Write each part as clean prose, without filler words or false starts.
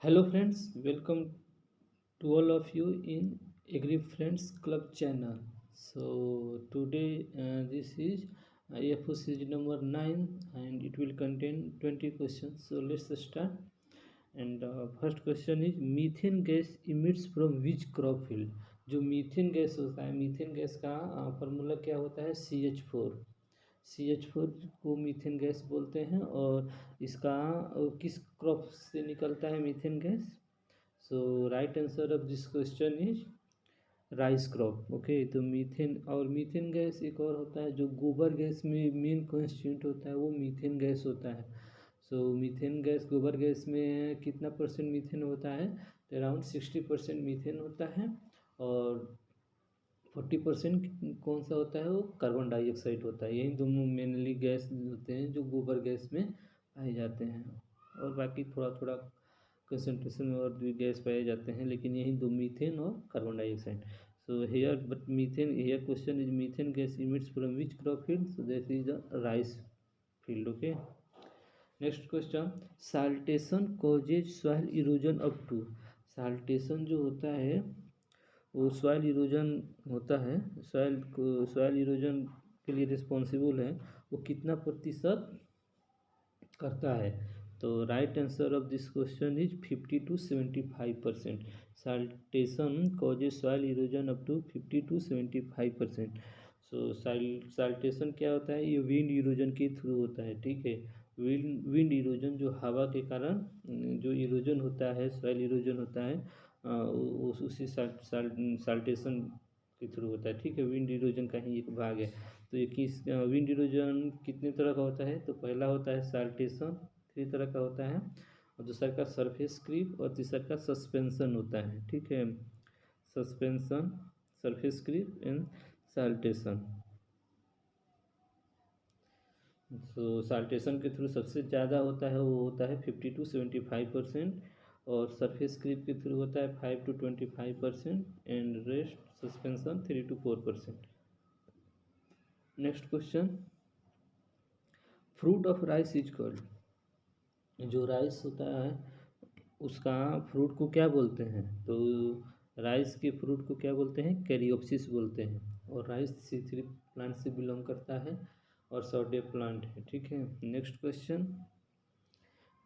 Hello friends, welcome to all of you in Agri Friends Club channel. So today this is FOCG number 9 and it will contain 20 questions. So let's start. And first question is methane gas emits from which crop field? जो methane gas होता है, methane gas का formula क्या होता है? CH4। CH4 को methane gas बोलते हैं और इसका किस क्रॉप से निकलता है methane gas? So right answer of this question is rice crop. Okay, तो मीथेन और मीथेन गैस एक और होता है जो गोबर गैस में मेन कॉन्स्टिट्यूंट होता है, वो मीथेन गैस होता है। सो मीथेन गैस गोबर गैस में कितना परसेंट मीथेन होता है? तो अराउंड 60% मीथेन होता है और 40% कौन सा होता है? वो कार्बन डाइऑक्साइड होता है। यही दोनों मेनली गैस होते हैं जो गोबर गैस में पाए जाते हैं, और बाकी थोड़ा थोड़ा कंसनट्रेशन में और भी गैस पाए जाते हैं, लेकिन यही दो, मीथेन और carbon dioxide. So here but methane, here question is methane gas emits from which crop field? So that is the rice field. Okay, next question, saltation causes soil erosion up to. Saltation जो होता है वो soil erosion होता है, soil erosion के लिए responsible है, वो कितना प्रतिशत करता है? तो right answer of this question is 50 to 75%। Saltation causes soil erosion up to 50 to 75%। So saltation क्या होता है? ये विंड इरोजन के थ्रू होता है, ठीक है। विंड इरोजन जो हवा के कारण जो इरोजन होता है, सॉइल इरोजन होता है, उसी साल्टेशन के थ्रू होता है, ठीक है। विंड इरोजन का ही एक भाग है। तो ये किस विंड इरोजन कितने तरह का होता है? तो पहला होता है साल्टेशन, 3 तरह का होता है, और दूसरा का सरफेस क्रीप, और तीसरा का सस्पेंशन होता है, ठीक है। Suspension, surface creep and saltation. So saltation के थ्रू सबसे ज़्यादा होता है, वो होता है 50 to 75%, और सरफेस क्रीप के थ्रू होता है 5 to 25%, and rest suspension 3 to 4%। Next question, fruit of rice is called. जो राइस होता है उसका फ्रूट को क्या बोलते हैं? तो राइस के फ्रूट को क्या बोलते हैं? कैरियोप्सिस बोलते हैं। और राइस C3 प्लांट से बिलोंग करता है और सॉर्डे प्लांट है, ठीक है। Next question,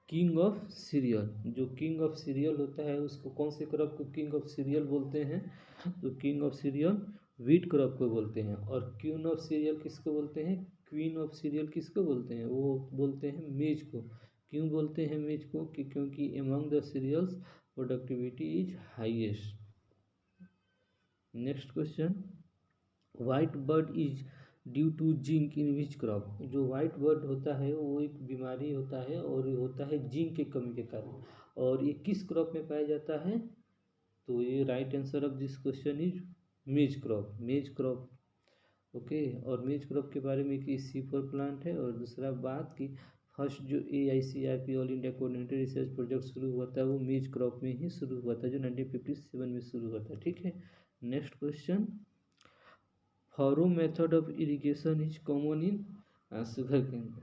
king of serial. जो किंग ऑफ सीरियल होता है उसको कौन से क्रॉप को किंग ऑफ सीरियल बोलते हैं? तो king of serial wheat crop को बोलते हैं। और क्वीन ऑफ सीरियल किसको बोलते हैं? क्वीन ऑफ सीरियल किसको बोलते हैं? वो बोलते हैं मेज को। क्यों बोलते हैं मेज को? क्योंकि among the cereals productivity is highest. Next question, white bud is due to zinc in which crop. जो वाइट बर्ड होता है वो एक बीमारी होता है, और ये होता है जिंक की कमी के कारण, और ये किस क्रॉप में पाया जाता है? तो ये right answer of this question is मेज क्रॉप, मेज क्रॉप। ओके, और मेज क्रॉप के बारे में कि C4 प्लांट है, और दूसरा बात कि फर्स्ट जो AICRP all India coordinated research project शुरू हुआ था वो मेज क्रॉप में ही शुरू हुआ था, जो 1957 में शुरू हुआ था, ठीक है। Next question, furrow method of irrigation is common in sugar cane.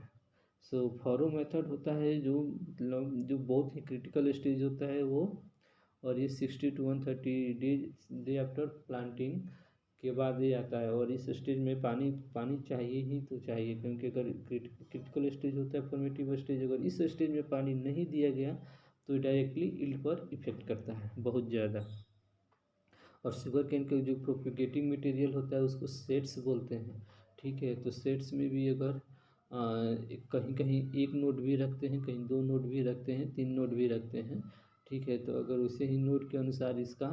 So furrow method होता है जो मतलब जो बहुत ही क्रिटिकल स्टेज होता है वो, और ये 60 to 130 डे आफ्टर प्लांटिंग के बाद ये आता है, और इस स्टेज में पानी पानी चाहिए ही तो चाहिए, क्योंकि अगर क्रिटिकल स्टेज होता है, फॉर्मेटिव स्टेज, अगर इस स्टेज में पानी नहीं दिया गया तो डायरेक्टली यील्ड पर इफेक्ट करता है बहुत ज़्यादा। और शुगर केन का जो प्रोपिगेटिंग मटेरियल होता है उसको सेट्स बोलते हैं, ठीक है। तो सेट्स में भी अगर कहीं कहीं एक नोड भी रखते हैं, कहीं 2 नोड भी रखते हैं, 3 नोड भी रखते हैं, ठीक है। तो अगर उसे ही नोड के अनुसार इसका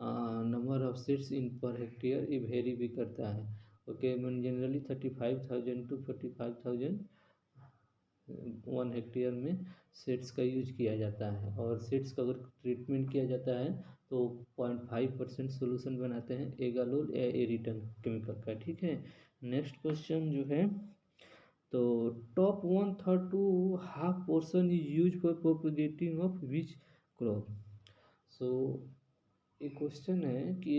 number of sets in per hectare ये वेरी भी करता है। ओके, जनरली 35,000 to 45,000 1 हेक्टेयर में सेट्स का यूज किया जाता है। और सेट्स का अगर ट्रीटमेंट किया जाता है तो 0.5% सोल्यूशन बनाते हैं एगालोल या एरिटन केमिकल का, ठीक है। नेक्स्ट क्वेश्चन जो है, तो top 1/3 to half portion is use for propagating of which crop. So एक क्वेश्चन है कि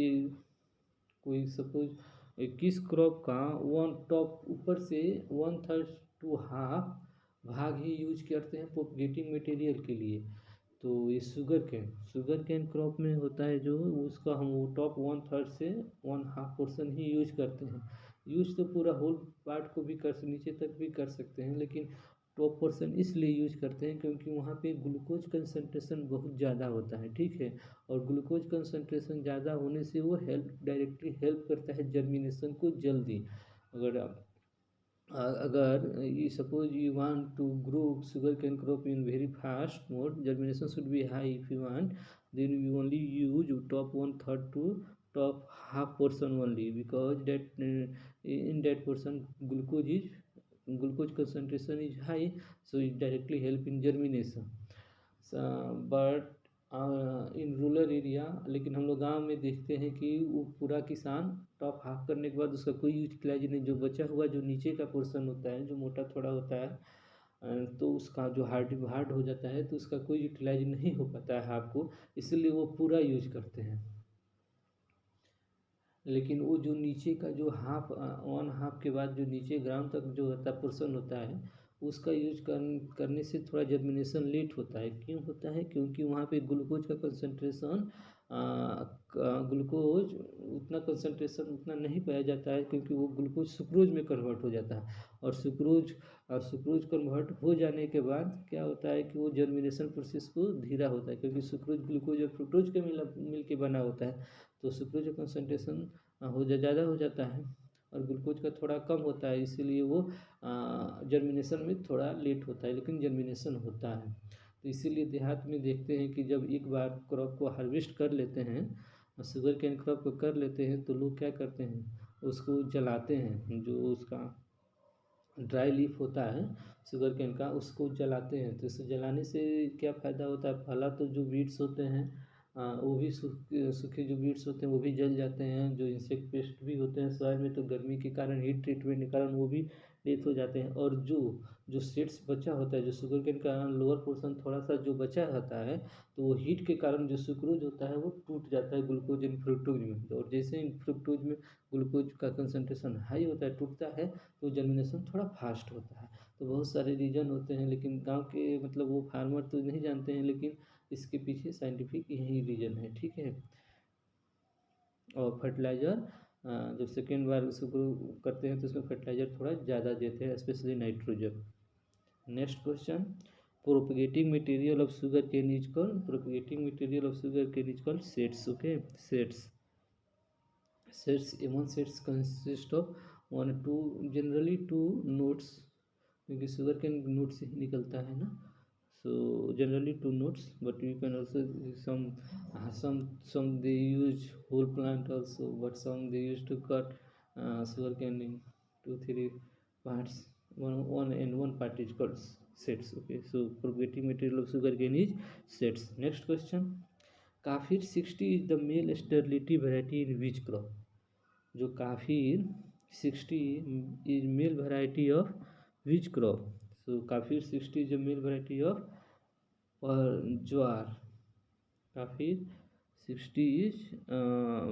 कोई सपोज किस क्रॉप का वन टॉप ऊपर से 1/3 to हाफ भाग ही यूज करते हैं प्रोपगेटिंग मटेरियल के लिए। तो ये शुगर कैन क्रॉप में होता है जो उसका हम वो टॉप 1/3 से 1/2 पोर्शन ही यूज करते हैं। यूज तो पूरा होल पार्ट को भी कर नीचे तक भी कर सकते हैं, लेकिन टॉप पोर्शन इसलिए यूज करते हैं क्योंकि वहाँ पे ग्लूकोज कंसंट्रेशन बहुत ज़्यादा होता है, ठीक है। और ग्लूकोज कंसंट्रेशन ज़्यादा होने से वो डायरेक्टली हेल्प करता है जर्मिनेशन को जल्दी। अगर आप अगर suppose you want to grow sugarcane crop in very fast mode, germination should be high. If you want, then you only use top 1/3 to top half portion only, because that in that portion glucose concentration is high, so it directly help in germination. But in rural area, लेकिन हम लोग गांव में देखते हैं कि वो पूरा किसान टॉप हाफ करने के बाद उसका कोई यूटिलाइज नहीं, जो बचा हुआ जो नीचे का पोर्शन होता है जो मोटा थोड़ा होता है, तो उसका जो हार्ड हो जाता है तो उसका कोई यूटिलाइज नहीं हो पाता है हाफ को, इसलिए वो पूरा यूज करते हैं। लेकिन वो जो नीचे का जो हाफ 1/2 के बाद जो नीचे ग्राउंड तक जो होता है पोर्शन होता है, उसका यूज करने से थोड़ा जर्मिनेशन लेट होता है। क्यों होता है? क्योंकि वहाँ पे ग्लूकोज का कंसंट्रेशन ग्लूकोज उतना कंसंट्रेशन उतना नहीं पाया जाता है, क्योंकि वो ग्लूकोज सुक्रोज में कन्वर्ट हो जाता है। और सुक्रोज कन्वर्ट हो जाने के बाद क्या होता है कि वो जर्मिनेशन प्रोसेस को धीरा होता है, क्योंकि सुक्रोज ग्लूकोज और फ्रुक्टोज के मिल के बना होता है। तो सुक्रोज का कंसंट्रेशन ज़्यादा हो जाता है और ग्लूकोज का थोड़ा कम होता है, इसीलिए वो जर्मिनेशन में थोड़ा लेट होता है, लेकिन जर्मिनेशन होता है। तो इसीलिए देहात में देखते हैं कि जब एक बार क्रॉप को हार्वेस्ट कर लेते हैं, शुगर कैन क्रॉप को कर लेते हैं, तो लोग क्या करते हैं, उसको जलाते हैं। जो उसका ड्राई लीफ होता है शुगर कैन का, उसको जलाते हैं। तो इसे जलाने से क्या फ़ायदा होता है? पहला तो जो वीड्स होते हैं वो भी सूखे जो वीड्स होते हैं वो भी जल जाते हैं। जो इंसेक्ट पेस्ट भी होते हैं सॉइल में, तो गर्मी के कारण हीट ट्रीटमेंट के कारण वो भी डेथ हो जाते हैं। और जो सीड्स बचा होता है, जो शुगर केन का लोअर पोर्शन थोड़ा सा जो बचा रहता है, तो वो हीट के कारण जो सुक्रोज होता है वो टूट जाता है ग्लूकोज इन फ्रुक्टोज में। और जैसे इन फ्रुक्टोज में ग्लूकोज का कंसंट्रेशन हाई होता है, टूटता है, तो जर्मिनेशन थोड़ा फास्ट होता है। तो बहुत सारे रीजन होते हैं, लेकिन गांव के मतलब वो फार्मर तो नहीं जानते हैं, लेकिन इसके पीछे साइंटिफिक यही रीजन है, ठीक है। और फर्टिलाइज़र जब सेकेंड बार उसको करते हैं तो उसमें फर्टिलाइज़र थोड़ा ज़्यादा देते हैं, specially nitrogen. Next question, propagating material of sugarcane is called, propagating material of sugarcane is called setts. Okay, setts one setts consist of generally two nodes, क्योंकि शुगर केन नोट से ही निकलता है ना। So generally two nodes, but you can also some they use whole plant also, but some they used to cut sugarcane in 2-3 parts. One part is called sets. Okay, so propagating material of sugarcane is sets. Next question, Kafir 60 is the male sterility variety in which crop? जो Kafir 60 is male variety of which crop? So Kafir 60 is a male variety of jowar. Kafir 60 is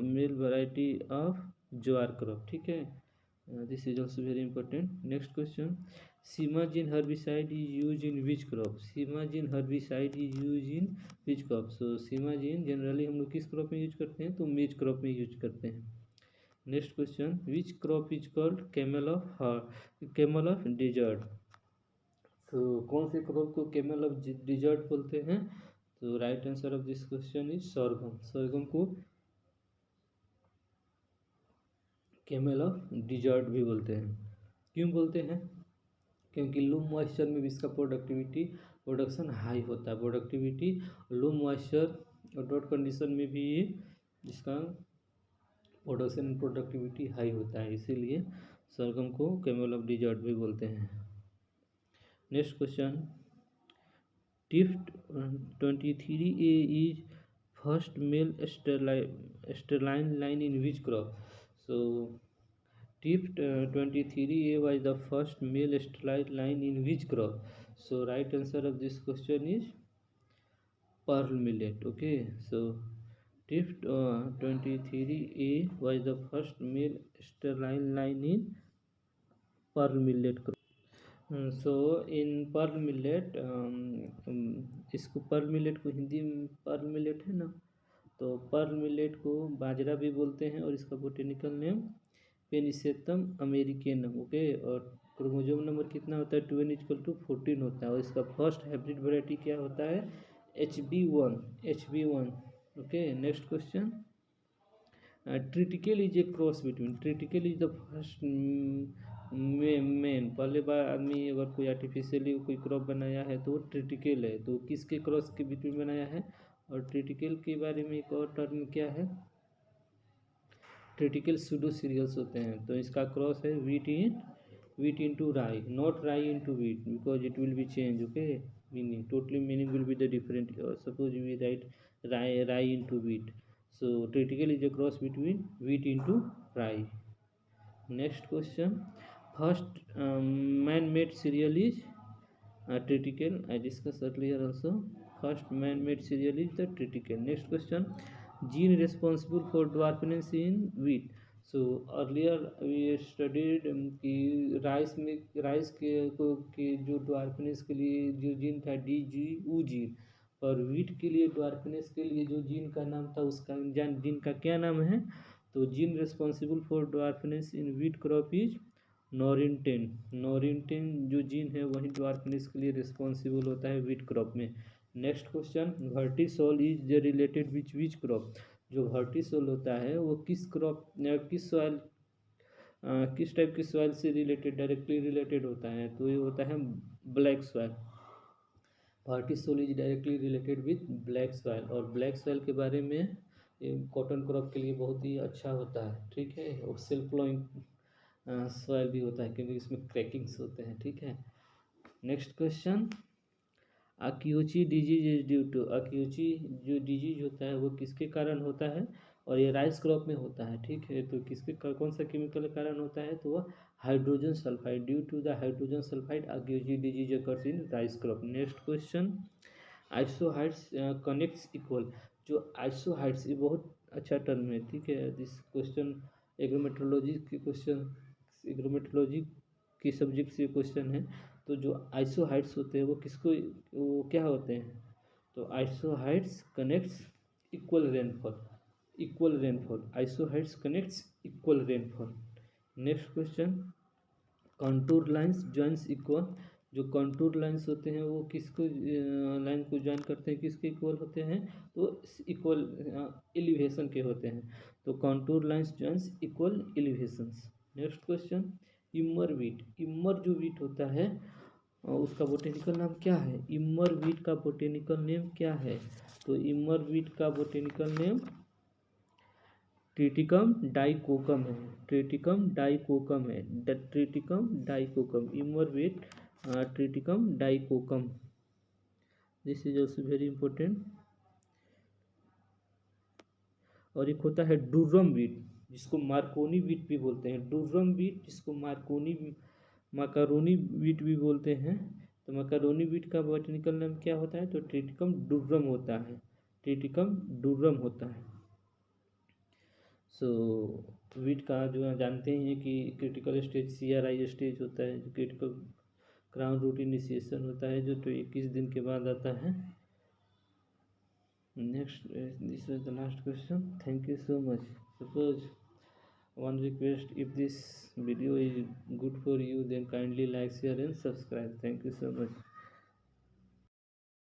male variety of jowar crop, ठीक है। This is also very important. Next question, simazine herbicide is use in which crop? Simazine herbicide is use in which crop? So simazine generally हम लोग किस crop में use करते हैं? तो मेज क्रॉप में यूज करते हैं। Next question, which crop is called camel of desert? तो कौन से क्रॉप को कैमल ऑफ डिजर्ट बोलते हैं? तो right answer of this question is sorghum. Sorghum को कैमल ऑफ डिजर्ट भी बोलते हैं। क्यों बोलते हैं? क्योंकि लो मॉइस्चर में भी इसका प्रोडक्शन हाई होता है। प्रोडक्टिविटी लो मॉइस्चर और ड्रॉट कंडीशन में भी इसका प्रोडक्टिविटी हाई होता है, इसीलिए सोरगम को कैमल ऑफ डिजर्ट भी बोलते हैं। Next question, Tift 23A is first male sterline line in which crop? So Tift 23A was the first male sterline line in which crop? So right answer of this question is pearl millet. Okay, so Tift 23A was the first male sterline line in pearl millet crop. So in pearl millet, इसको pearl millet को हिंदी में pearl millet है ना, तो pearl millet को बाजरा भी बोलते हैं और इसका बोटेनिकल नेम पेनिसेतम अमेरिकेनम। ओके, और क्रोमोजोम नंबर कितना होता है, 2n=14 होता है, और इसका फर्स्ट हाइब्रिड वैरायटी क्या होता है, HB1। Okay, next question. Triticale is a cross between, triticale is the first main, पहले बार आदमी अगर कोई आर्टिफिशियली कोई क्रॉप बनाया है तो वो ट्रिटिकल है, तो किसके क्रॉस के बिटवीन बनाया है। और ट्रिटिकल के बारे में एक और टर्म क्या है, ट्रिटिकल सूडो सीरियल्स होते हैं, तो इसका क्रॉस है wheat into rye, not rye into wheat because it will be change. Okay, meaning totally meaning will be the different. Suppose we write rye into wheat, so triticale is a cross between wheat into rye. Next question. First man-made cereal is triticale. I discussed earlier also. First man-made cereal is the triticale. Next question. Gene responsible for dwarfness in wheat. So earlier we studied कि rice के जो dwarfness के लिए जो gene था DGU gene, और wheat के लिए ड्वार्फनेस के लिए जो जीन का नाम था उसका जीन का क्या नाम है, तो gene responsible for dwarfness in wheat crop is Norin ten जो जीन है वही ड्वार्फनेस के लिए रिस्पॉन्सिबल होता है वीट क्रॉप में। Next question. Vertisol is related which crop, जो वर्टिसोल होता है वो किस क्रॉप किस सॉइल किस टाइप की सॉइल से रिलेटेड डायरेक्टली रिलेटेड होता है, तो ये होता है black soil. Vertisol is directly related with black soil, और ब्लैक सॉइल के बारे में कॉटन क्रॉप के लिए बहुत ही अच्छा होता है, ठीक है, और सेल्फ फ्लोइंग सॉइल भी होता है क्योंकि इसमें क्रैकिंग्स होते हैं, ठीक है। Next question. Akiochi disease is due to, akiochi जो डिजीज होता है वो किसके कारण होता है, और ये राइस क्रॉप में होता है, ठीक है, तो किसके कौन सा केमिकल के कारण होता है, तो वह hydrogen sulphide, due to the hydrogen sulphide akiochi disease occurs in rice crop. Next question. Isohyets connects equal, जो आइसोहाइड्स ये बहुत अच्छा टर्म है, ठीक है, दिस क्वेश्चन एग्रोमेट्रोलॉजी के क्वेश्चन, एग्रोमेट्रोलॉजी की सब्जेक्ट से क्वेश्चन है। तो जो आइसोहाइड्स होते हैं वो क्या होते हैं, तो isohyets connects equal rainfall, isohyets connects equal rainfall. Next question. Contour lines joins equal, जो कंटूर लाइंस होते हैं वो किसको लाइन को ज्वाइन करते हैं, किसके इक्वल होते हैं, तो इक्वल एलिवेशन के होते हैं, तो contour lines joins equal elevations. Next question. Emmer जो वीट होता है उसका बोटेनिकल नाम क्या है, इमर वीट का बोटेनिकल नेम क्या है, तो इमर वीट का बोटेनिकल नेम ट्रिटिकम डाइकोकम है, ट्रिटिकम डाइकोकम है, the triticum dicoccum, emmer wheat triticum dicoccum. This is also very important. और एक होता है डुर्रम वीट जिसको मार्कोनी वीट भी बोलते हैं, डुर्रम वीट जिसको माकारोनी वीट भी बोलते हैं, तो माकारोनी वीट का बॉटनिकल नाम क्या होता है, तो ट्रिटिकम डुर्रम होता है, ट्रिटिकम डुर्रम होता है। सो वीट का जो जानते हैं कि क्रिटिकल स्टेज CRI स्टेज होता है, जो क्रिटिकल क्राउन रूट इनिशिएशन होता है जो तो 21 दिन के बाद आता है। Next, this is the last question. Thank you so much. Suppose one request, if this video is good for you, then kindly like, share and subscribe. Thank you so much.